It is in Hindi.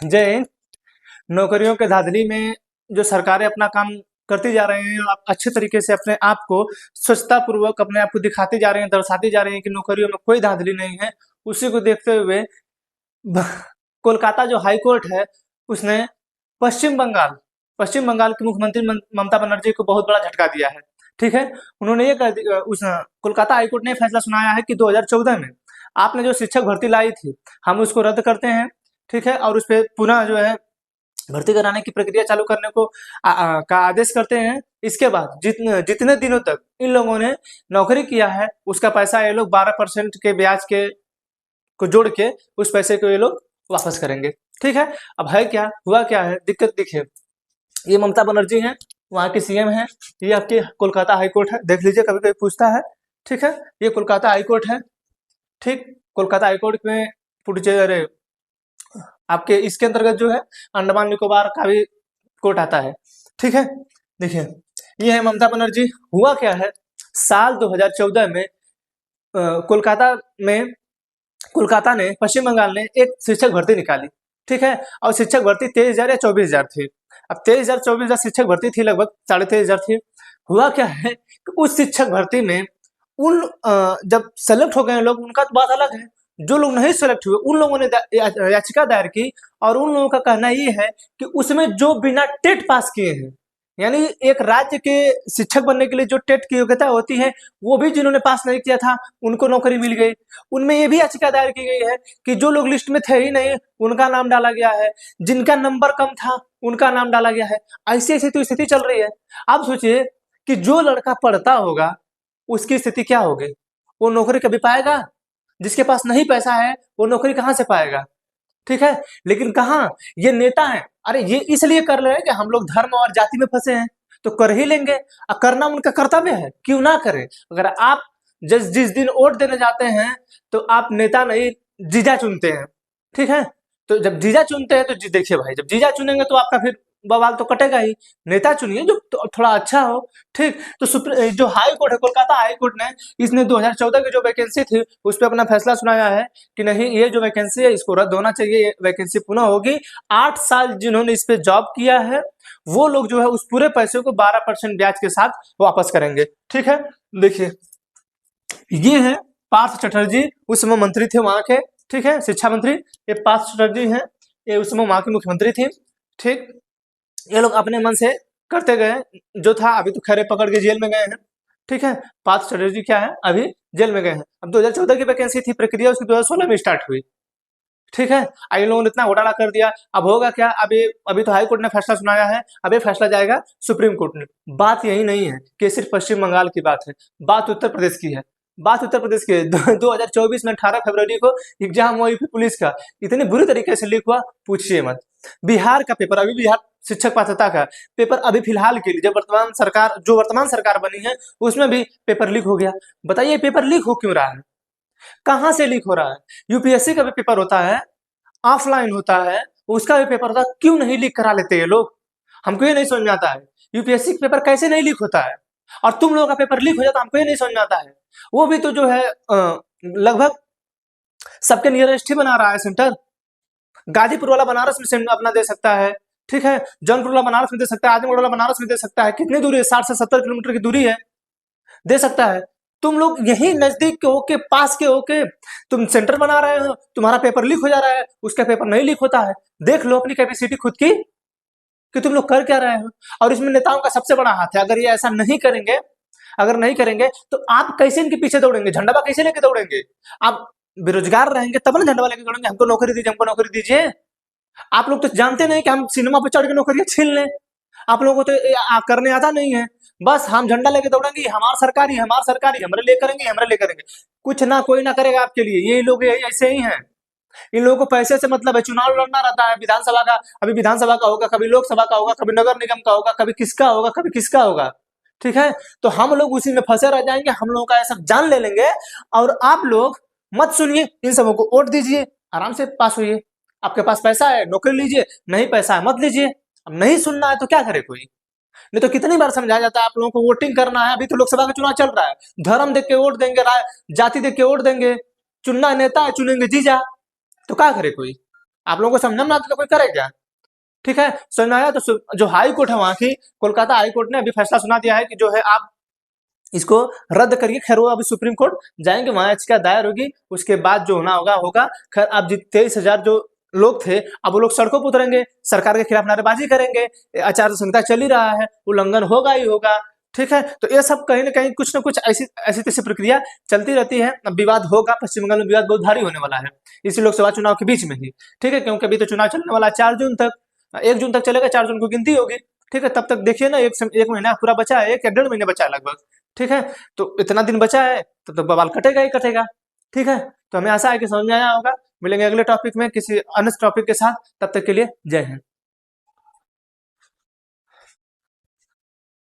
जय हिंद। नौकरियों के धांधली में जो सरकारें अपना काम करती जा रही हैं, आप अच्छे तरीके से अपने आप को स्वच्छता पूर्वक अपने आप को दिखाती जा रही हैं, दर्शाती जा रही हैं कि नौकरियों में कोई धांधली नहीं है। उसी को देखते हुए कोलकाता जो हाई कोर्ट है, उसने पश्चिम बंगाल पश्चिम बंगाल की मुख्यमंत्री ममता बनर्जी को बहुत बड़ा झटका दिया है। ठीक है, उन्होंने ये उस कोलकाता हाई कोर्ट ने फैसला सुनाया है कि 2014 में आपने जो शिक्षक भर्ती लाई थी, हम उसको रद्द करते हैं। ठीक है, और उस पर पुनः जो है भर्ती कराने की प्रक्रिया चालू करने को का आदेश करते हैं। इसके बाद जितने दिनों तक इन लोगों ने नौकरी किया है, उसका पैसा ये लोग 12% के ब्याज के को जोड़ के उस पैसे को ये लोग वापस करेंगे। ठीक है, अब है क्या, हुआ क्या है, दिक्कत देखिए। ये ममता बनर्जी हैं, वहाँ की सीएम है। ये आपके कोलकाता हाई कोर्ट है, देख लीजिए, कभी कभी पूछता है। ठीक है, ये कोलकाता हाई कोर्ट है। ठीक, कोलकाता हाई कोर्ट में पुडुचेरी आपके इसके अंतर्गत जो है अंडमान निकोबार का भी कोर्ट आता है। ठीक है, देखिए, ये है ममता बनर्जी। हुआ क्या है, साल 2014 में कोलकाता ने पश्चिम बंगाल ने एक शिक्षक भर्ती निकाली। ठीक है, और शिक्षक भर्ती 23,000 या 24,000 थी। अब 23,000 24,000 शिक्षक भर्ती थी, लगभग 23,500 थी। हुआ क्या है कि उस शिक्षक भर्ती में जब सेलेक्ट हो गए लोग, उनका तो बात अलग है। जो लोग नहीं सेलेक्ट हुए, उन लोगों ने याचिका दायर की, और उन लोगों का कहना ये है कि उसमें जो बिना टेट पास किए हैं, यानी एक राज्य के शिक्षक बनने के लिए जो टेट की योग्यता होती है, वो भी जिन्होंने पास नहीं किया था, उनको नौकरी मिल गई। उनमें ये भी याचिका दायर की गई है कि जो लोग लिस्ट में थे ही नहीं, उनका नाम डाला गया है। जिनका नंबर कम था, उनका नाम डाला गया है। ऐसी ऐसी तो स्थिति चल रही है। आप सोचिए कि जो लड़का पढ़ता होगा, उसकी स्थिति क्या होगी? वो नौकरी कभी पाएगा? जिसके पास नहीं पैसा है, वो नौकरी कहाँ से पाएगा? ठीक है, लेकिन कहाँ ये नेता हैं, अरे ये इसलिए कर रहे हैं कि हम लोग धर्म और जाति में फंसे हैं, तो कर ही लेंगे। करना उनका कर्तव्य है, क्यों ना करें। अगर आप जिस दिन वोट देने जाते हैं, तो आप नेता नहीं, जीजा चुनते हैं। ठीक है, तो जब जीजा चुनते हैं, तो देखिए भाई, जब जीजा चुनेंगे तो आपका फिर बवाल तो कटेगा ही। नेता चुनिए जो तो थोड़ा अच्छा हो। ठीक, तो जो हाई कोर्ट है, कोलकाता हाई कोर्ट ने, इसने 2014 की जो वैकेंसी थी, उस पर अपना फैसला सुनाया है कि नहीं, ये जो वैकेंसी है इसको रद्द होना चाहिए, ये वैकेंसी पुनः होगी। 8 साल जिन्होंने इस पे जॉब किया है, वो लोग जो है उस पूरे पैसे को 12% ब्याज के साथ वापस करेंगे। ठीक है, देखिए, ये है पार्थ चटर्जी, उस समय मंत्री थे वहां के। ठीक है, शिक्षा मंत्री। ये पार्थ चटर्जी हैं, ये उस समय वहां की मुख्यमंत्री थी। ठीक, ये लोग अपने मन से करते गए, जो था। अभी तो खैर पकड़ के जेल में गए हैं। ठीक है, पार्थ चटर्जी क्या है, अभी जेल में गए हैं। अब 2014 की वैकेंसी थी, प्रक्रिया उसकी 2016 में स्टार्ट हुई। ठीक है, इन लोगों ने इतना घोटाला कर दिया। अब होगा क्या, अभी तो हाई कोर्ट ने फैसला सुनाया है, अब ये फैसला जाएगा सुप्रीम कोर्ट में। बात यही नहीं है कि सिर्फ पश्चिम बंगाल की बात है, बात उत्तर प्रदेश की है। बात उत्तर प्रदेश की है। 2024 में 18 फरवरी को एग्जाम हुआ यूपी पुलिस का, इतनी बुरी तरीके से लीक हुआ, पूछिए मत। बिहार का पेपर, अभी बिहार शिक्षक पात्रता का पेपर अभी फिलहाल के लिए, जब वर्तमान सरकार बनी है, उसमें भी पेपर लीक हो गया। बताइए, पेपर लीक हो क्यों रहा है? कहाँ से लीक हो रहा है? यूपीएससी का भी पेपर होता है, ऑफलाइन होता है, उसका भी पेपर होता है, क्यों नहीं लीक करा लेते ये लोग? हमको ये नहीं समझ में आता है, यूपीएससी का पेपर कैसे नहीं लीक होता है, और तुम लोगों का पेपर लीक हो जाता है, हमको ये नहीं समझ में आता है। वो भी तो जो है लगभग सबके नियरेस्ट ही बना रहा है सेंटर। गाजीपुर वाला बनारस में सेंटर अपना दे सकता है। ठीक है, जौनपुर वाला बनारस में दे सकता है, आजमगढ़ वाला बनारस में दे सकता है। कितनी दूरी है? 60 से 70 किलोमीटर की दूरी है, दे सकता है। तुम लोग यही नजदीक के होके, पास के होके तुम सेंटर बना रहे हो, तुम्हारा पेपर लीक हो जा रहा है, उसका पेपर नहीं लीक होता है। देख लो अपनी कैपेसिटी खुद की कि तुम लोग कर क्या रहे हो। और इसमें नेताओं का सबसे बड़ा हाथ है। अगर ये ऐसा नहीं करेंगे, अगर नहीं करेंगे, तो आप कैसे इनके पीछे दौड़ेंगे? झंडा कैसे लेके दौड़ेंगे? आप बेरोजगार रहेंगे तब ना झंडा लेके दौड़ेंगे, हमको नौकरी दीजिए, हमको नौकरी दीजिए। आप लोग तो जानते नहीं कि हम सिनेमा पे चढ़ के नौकरियां छीन लें। आप लोगों को तो करने आता नहीं है। बस हम झंडा लेके दौड़ेंगे, हमार सरकारी, हमार सरकारी, हमरे ले करेंगे, हमरे ले करेंगे। कुछ ना कोई ना करेगा आपके लिए। ये लोग यही ऐसे ही हैं। इन लोगों को पैसे से मतलब है। चुनाव लड़ना रहता है विधानसभा का, अभी विधानसभा का होगा, कभी लोकसभा का होगा, कभी नगर निगम का होगा, कभी किसका होगा, कभी किसका होगा। ठीक है, तो हम लोग उसी में फंसे रह जाएंगे। हम लोगों का सब जान ले लेंगे, और आप लोग मत सुनिए, इन सबों को वोट दीजिए, आराम से पास होइए। आपके पास पैसा है, नौकरी लीजिए, नहीं पैसा है, मत लीजिए। अब नहीं सुनना है तो क्या करे कोई? नहीं तो कितनी बार समझाया जाता है आप लोगों को वोटिंग करना है। अभी तो लोकसभा का चुनाव चल रहा है, धर्म देख के वोट देंगे, जाति देख के वोट देंगे, चुनना नेता है, चुनेंगे जीजा, तो क्या करे कोई? आप लोगों को समझना ना आता तो कोई करे क्या? ठीक है, समझ में आया? तो जो हाई कोर्ट है वहां की, कोलकाता हाई कोर्ट ने अभी फैसला सुना दिया है कि जो है आप इसको रद्द करिए। खैर वो अभी सुप्रीम कोर्ट जाएंगे, वहां याचिका दायर होगी, उसके बाद जो होना होगा होगा। खैर अब 23,000 जो लोग थे, अब वो लोग सड़कों पर उतरेंगे, सरकार के खिलाफ नारेबाजी करेंगे, आचार संहिता चल ही रहा है, उल्लंघन होगा ही होगा। ठीक है, तो ये सब कहीं ना कहीं कुछ ना कुछ ऐसी ऐसी तैसी प्रक्रिया चलती रहती है। अब विवाद होगा, पश्चिम बंगाल में विवाद बहुत भारी होने वाला है इसी लोकसभा चुनाव के बीच में ही। ठीक है, क्योंकि अभी तो चुनाव चलने वाला है 4 जून तक, 1 जून तक चलेगा, 4 जून को गिनती होगी। ठीक है, तब तक देखिए ना, एक महीना पूरा बचा है, 1 या 1.5 महीने बचा है लगभग। ठीक है, तो इतना दिन बचा है तो बवाल कटेगा ही कटेगा। ठीक है, तो हमें आशा है कि समझ में आया होगा। मिलेंगे अगले टॉपिक में किसी अन्य टॉपिक के साथ, तब तक के लिए जय हिंद।